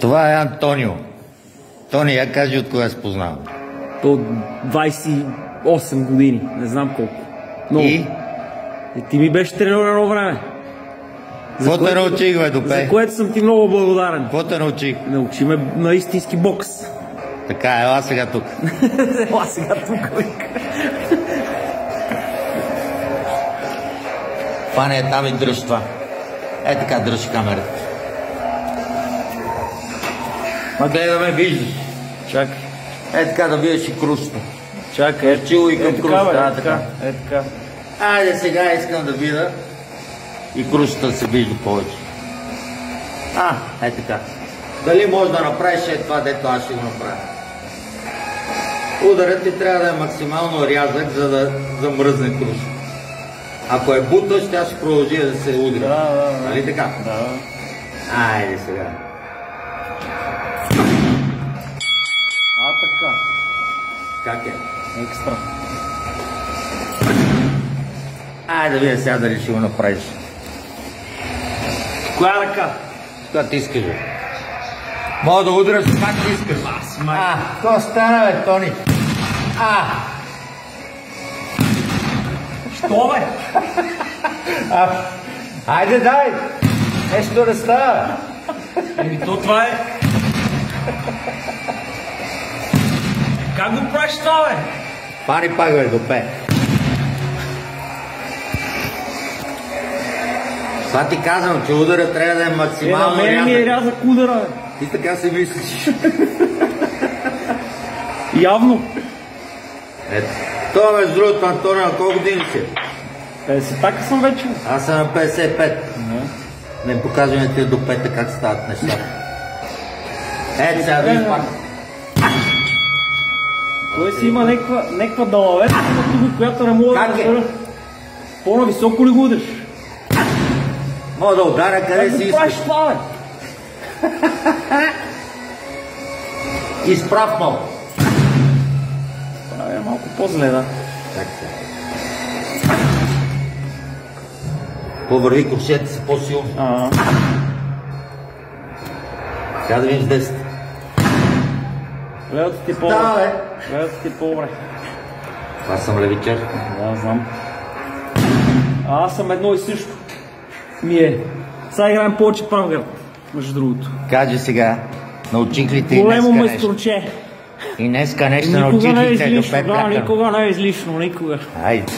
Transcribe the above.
Това е Антонио. Тони, я кажи от кога се познавам. То 28 години, не знам колко. Много. И? Ти ми беше треньор едно време. Какво те научих, бе, Допе? За което съм ти много благодарен. Какво те научих? Научи ме на истински бокс. Така, ела сега тук. Ела сега тук, вика. Фане е там и дръж това. Е така, дръж камерата. Ма гледай да ме виждаш. Чакай. Е така да видиш и крушата. Чакай, Чило и към крушата. е така. Айде сега искам да видя и крушата се вижда повече. Е така. Дали можеш да направиш това, дето аз ще го направя? Ударът ти трябва да е максимално рязък, за да замръзне крушата. Ако е бутащ, тя ще продължи да се удря. Да. Нали така? Да. Айде сега. Така. Как е? Екстра. Айде да видя сега дали ще го направиш. Коя ръка? Коя ти искаш, бе? Мога да удряш как ти искаш. Какво стана, бе, Тони? Що, бе? Айде, дай! Нещо да става. То това е. Как го правиш това, бе? Фани пак, бе, Допе. Това ти казвам, че ударът трябва да е максимално рязък. На мен ми е рязък удара, бе. Ти така си мислиш. Явно. Ето. Това, между другото, Антонио, на колко години си? 50-така съм вече. Аз съм на 55. Не показваме ти до пета как стават нещата. Ето сега виж пак. Той си има някаква далавета, която не мога да разбера. По-нависоко ли го удреш? Мога да ударя къде си искаш. Как го правиш това, бе? Изправ малко. Това е малко по-зле, да. Как се? Повърви куршета си по-силно. Сега да видиш 10. Гледате ти по-добре. Да, бе. Гледате ти по-добре. Аз съм левичер. Да, знам. Аз съм едно и също. Сега играем повече правгърд, между другото. Кажи сега, научих ли ти големо днеска нещо? майсторче. И днеска нещо научих ли те? Никога не е излишно, никога. Айде.